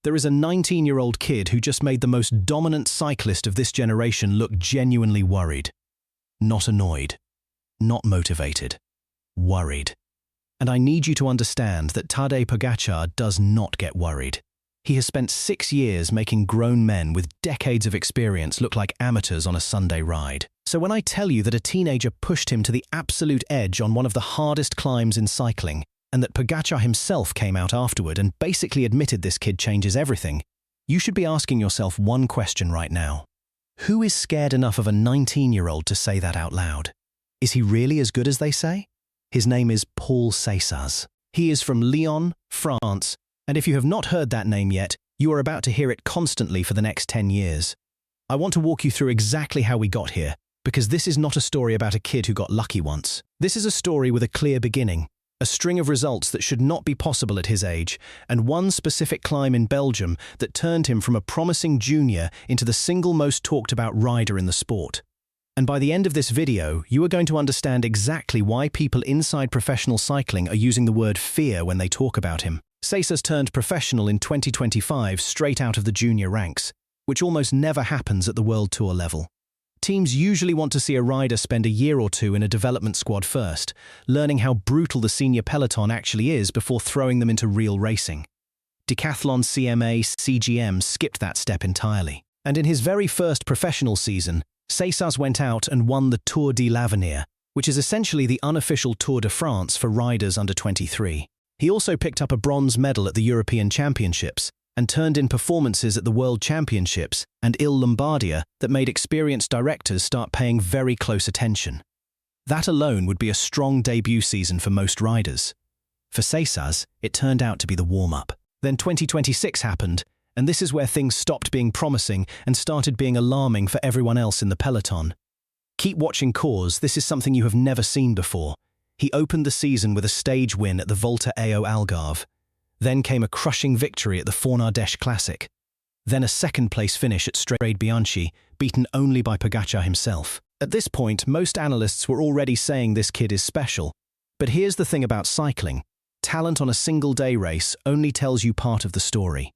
There is a 19-year-old kid who just made the most dominant cyclist of this generation look genuinely worried. Not annoyed. Not motivated. Worried. And I need you to understand that Tadej Pogačar does not get worried. He has spent 6 years making grown men with decades of experience look like amateurs on a Sunday ride. So when I tell you that a teenager pushed him to the absolute edge on one of the hardest climbs in cycling, and that Pogačar himself came out afterward and basically admitted this kid changes everything, you should be asking yourself one question right now. Who is scared enough of a 19-year-old to say that out loud? Is he really as good as they say? His name is Paul Seixas. He is from Lyon, France, and if you have not heard that name yet, you are about to hear it constantly for the next 10 years. I want to walk you through exactly how we got here, because this is not a story about a kid who got lucky once. This is a story with a clear beginning, a string of results that should not be possible at his age, and one specific climb in Belgium that turned him from a promising junior into the single most talked about rider in the sport. And by the end of this video, you are going to understand exactly why people inside professional cycling are using the word fear when they talk about him. Seixas turned professional in 2025 straight out of the junior ranks, which almost never happens at the World Tour level. Teams usually want to see a rider spend a year or two in a development squad first, learning how brutal the senior peloton actually is before throwing them into real racing. Decathlon CMA CGM skipped that step entirely. And in his very first professional season, Seixas went out and won the Tour de l'Avenir, which is essentially the unofficial Tour de France for riders under 23. He also picked up a bronze medal at the European Championships and turned in performances at the World Championships and Il Lombardia that made experienced directors start paying very close attention. That alone would be a strong debut season for most riders. For Seixas, it turned out to be the warm-up. Then 2026 happened, and this is where things stopped being promising and started being alarming for everyone else in the peloton. Keep watching cause, this is something you have never seen before. He opened the season with a stage win at the Volta ao Algarve. Then came a crushing victory at the Fornardèche Classic. Then a second-place finish at Strade Bianche, beaten only by Pogačar himself. At this point, most analysts were already saying this kid is special. But here's the thing about cycling. Talent on a single-day race only tells you part of the story.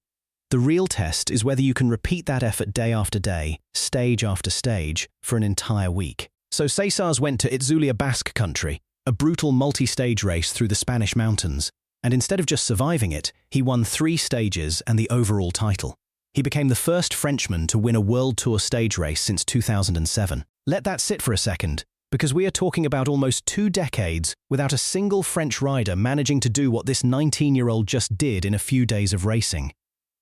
The real test is whether you can repeat that effort day after day, stage after stage, for an entire week. So Seixas went to Itzulia Basque country, a brutal multi-stage race through the Spanish mountains, and instead of just surviving it, he won 3 stages and the overall title. He became the first Frenchman to win a World Tour stage race since 2007. Let that sit for a second, because we are talking about almost 2 decades without a single French rider managing to do what this 19-year-old just did in a few days of racing.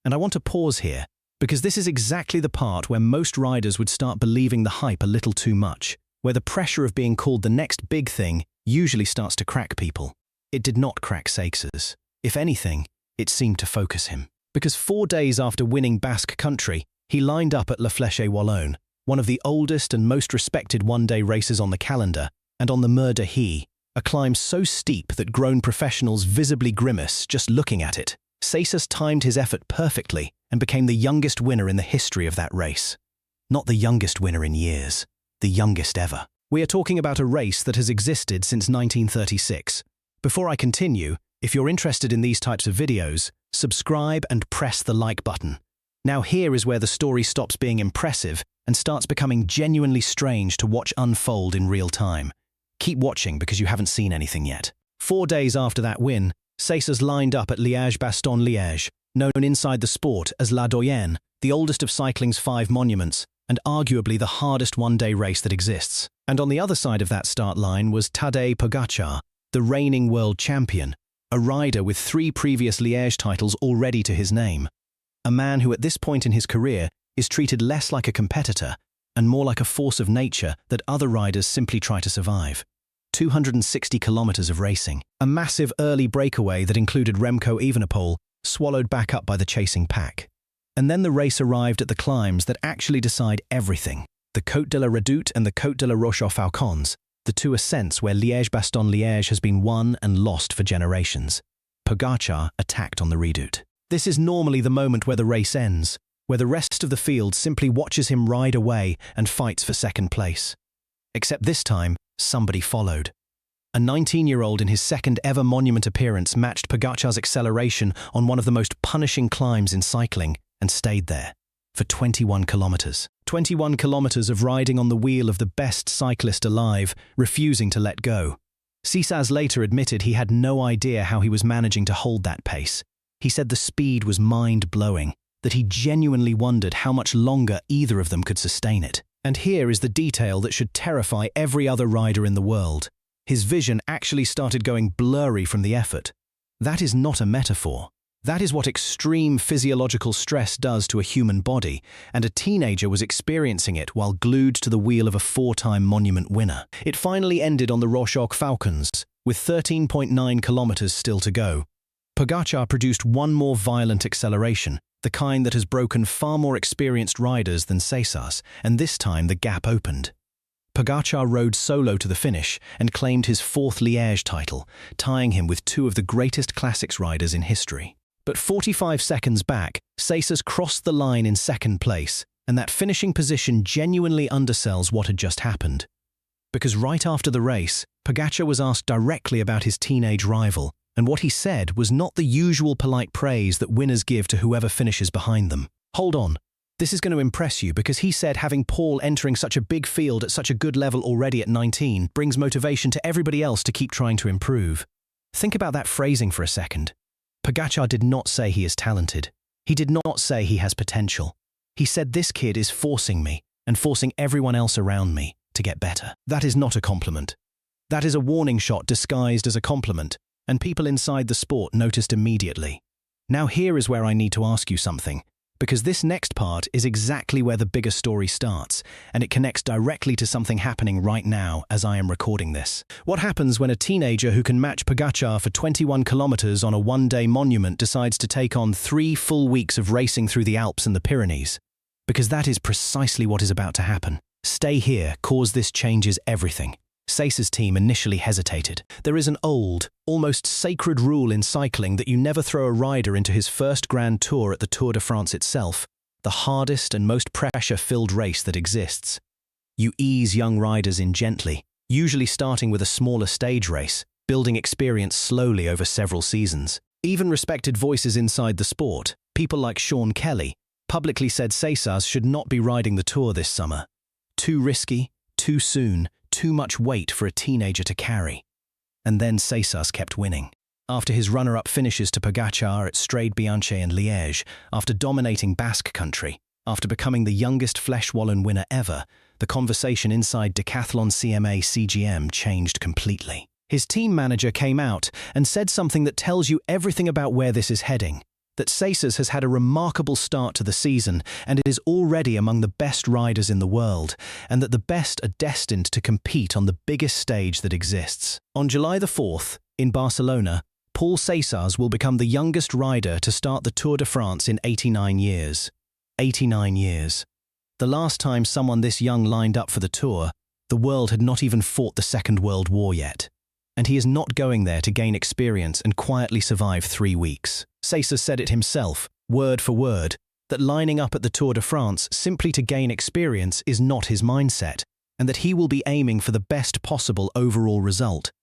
And I want to pause here, because this is exactly the part where most riders would start believing the hype a little too much, where the pressure of being called the next big thing usually starts to crack people. It did not crack Seixas. If anything, it seemed to focus him. Because 4 days after winning Basque Country, he lined up at La Flèche Wallonne, one of the oldest and most respected one-day races on the calendar, and on the Mur de Hy, a climb so steep that grown professionals visibly grimace just looking at it. Seixas timed his effort perfectly and became the youngest winner in the history of that race. Not the youngest winner in years, the youngest ever. We are talking about a race that has existed since 1936. Before I continue, if you're interested in these types of videos, subscribe and press the like button. Now here is where the story stops being impressive and starts becoming genuinely strange to watch unfold in real time. Keep watching because you haven't seen anything yet. 4 days after that win, Seixas lined up at Liège-Bastogne-Liège, known inside the sport as La Doyenne, the oldest of cycling's 5 monuments, and arguably the hardest one-day race that exists. And on the other side of that start line was Tadej Pogačar, the reigning world champion, a rider with 3 previous Liège titles already to his name. A man who at this point in his career is treated less like a competitor and more like a force of nature that other riders simply try to survive. 260 kilometers of racing, a massive early breakaway that included Remco Evenepoel, swallowed back up by the chasing pack. And then the race arrived at the climbs that actually decide everything. The Côte de la Redoute and the Côte de la Roche-aux-Falcons, the 2 ascents where Liège-Bastogne-Liège has been won and lost for generations. Pogačar attacked on the Redoute. This is normally the moment where the race ends, where the rest of the field simply watches him ride away and fights for second place. Except this time, somebody followed. A 19-year-old in his second ever monument appearance matched Pogacar's acceleration on one of the most punishing climbs in cycling and stayed there for 21 kilometers. 21 kilometers of riding on the wheel of the best cyclist alive, refusing to let go. Seixas later admitted he had no idea how he was managing to hold that pace. He said the speed was mind-blowing, that he genuinely wondered how much longer either of them could sustain it. And here is the detail that should terrify every other rider in the world. His vision actually started going blurry from the effort. That is not a metaphor. That is what extreme physiological stress does to a human body, and a teenager was experiencing it while glued to the wheel of a 4-time monument winner. It finally ended on the Roche-aux-Falcons, with 13.9 kilometers still to go. Pogacar produced one more violent acceleration, the kind that has broken far more experienced riders than Seixas, and this time the gap opened. Pogacar rode solo to the finish and claimed his 4th Liège title, tying him with 2 of the greatest classics riders in history. But 45 seconds back, Seixas crossed the line in 2nd place, and that finishing position genuinely undersells what had just happened. Because right after the race, Pogacar was asked directly about his teenage rival, and what he said was not the usual polite praise that winners give to whoever finishes behind them. Hold on. This is going to impress you because he said having Paul entering such a big field at such a good level already at 19 brings motivation to everybody else to keep trying to improve. Think about that phrasing for a second. Pogacar did not say he is talented. He did not say he has potential. He said this kid is forcing me and forcing everyone else around me to get better. That is not a compliment. That is a warning shot disguised as a compliment, and people inside the sport noticed immediately. Now here is where I need to ask you something, because this next part is exactly where the bigger story starts, and it connects directly to something happening right now as I am recording this. What happens when a teenager who can match Pogacar for 21 kilometers on a one-day monument decides to take on 3 full weeks of racing through the Alps and the Pyrenees? Because that is precisely what is about to happen. Stay here, cause this changes everything. Seixas' team initially hesitated. There is an old, almost sacred rule in cycling that you never throw a rider into his first Grand Tour at the Tour de France itself, the hardest and most pressure-filled race that exists. You ease young riders in gently, usually starting with a smaller stage race, building experience slowly over several seasons. Even respected voices inside the sport, people like Sean Kelly, publicly said Seixas should not be riding the Tour this summer. Too risky, too soon, too much weight for a teenager to carry. And then Seixas kept winning. After his runner-up finishes to Pogacar at Strade Bianche and Liège, after dominating Basque country, after becoming the youngest Flèche Wallonne winner ever, the conversation inside Decathlon CMA CGM changed completely. His team manager came out and said something that tells you everything about where this is heading. That Seixas has had a remarkable start to the season and is already among the best riders in the world, and that the best are destined to compete on the biggest stage that exists. On July the 4th, in Barcelona, Paul Seixas will become the youngest rider to start the Tour de France in 89 years. 89 years. The last time someone this young lined up for the Tour, the world had not even fought the Second World War yet. And he is not going there to gain experience and quietly survive 3 weeks. Seixas said it himself, word for word, that lining up at the Tour de France simply to gain experience is not his mindset, and that he will be aiming for the best possible overall result.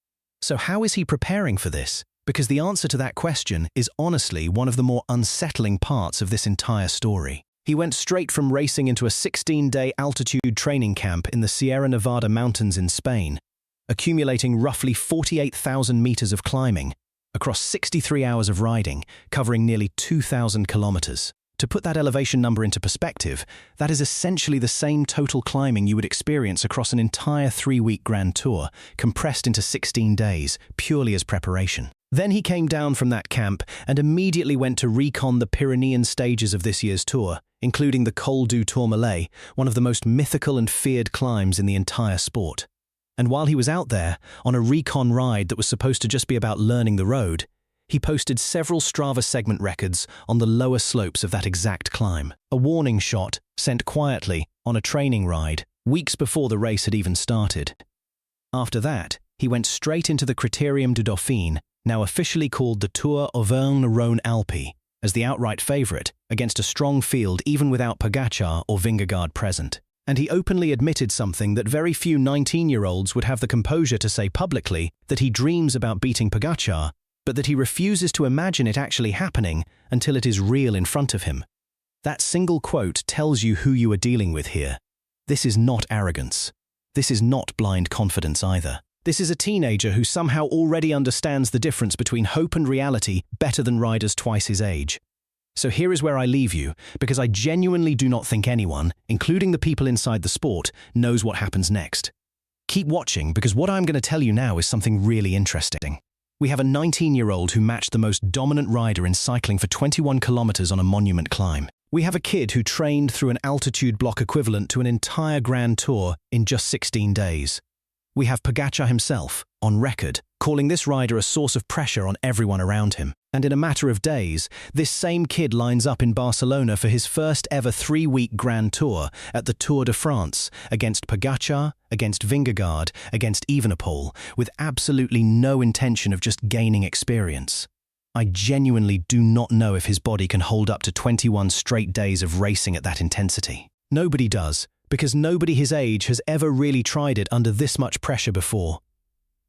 So how is he preparing for this? Because the answer to that question is honestly one of the more unsettling parts of this entire story. He went straight from racing into a 16-day altitude training camp in the Sierra Nevada mountains in Spain, accumulating roughly 48,000 meters of climbing, across 63 hours of riding, covering nearly 2,000 kilometers. To put that elevation number into perspective, that is essentially the same total climbing you would experience across an entire 3-week Grand Tour, compressed into 16 days, purely as preparation. Then he came down from that camp and immediately went to recon the Pyrenean stages of this year's Tour, including the Col du Tourmalet, one of the most mythical and feared climbs in the entire sport. And while he was out there, on a recon ride that was supposed to just be about learning the road, he posted several Strava segment records on the lower slopes of that exact climb. A warning shot sent quietly on a training ride, weeks before the race had even started. After that, he went straight into the Critérium du Dauphiné, now officially called the Tour Auvergne-Rhône-Alpes, as the outright favourite, against a strong field even without Pogacar or Vingegaard present. And he openly admitted something that very few 19-year-olds would have the composure to say publicly, that he dreams about beating Pogacar, but that he refuses to imagine it actually happening until it is real in front of him. That single quote tells you who you are dealing with here. This is not arrogance. This is not blind confidence either. This is a teenager who somehow already understands the difference between hope and reality better than riders twice his age. So here is where I leave you, because I genuinely do not think anyone, including the people inside the sport, knows what happens next. Keep watching, because what I'm going to tell you now is something really interesting. We have a 19-year-old who matched the most dominant rider in cycling for 21 kilometers on a monument climb. We have a kid who trained through an altitude block equivalent to an entire Grand Tour in just 16 days. We have Pogačar himself, on record, calling this rider a source of pressure on everyone around him. And in a matter of days, this same kid lines up in Barcelona for his first ever 3-week Grand Tour at the Tour de France against Pogačar, against Vingegaard, against Evenepoel, with absolutely no intention of just gaining experience. I genuinely do not know if his body can hold up to 21 straight days of racing at that intensity. Nobody does, because nobody his age has ever really tried it under this much pressure before.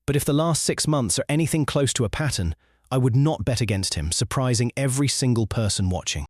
But if the last 6 months are anything close to a pattern, I would not bet against him, surprising every single person watching.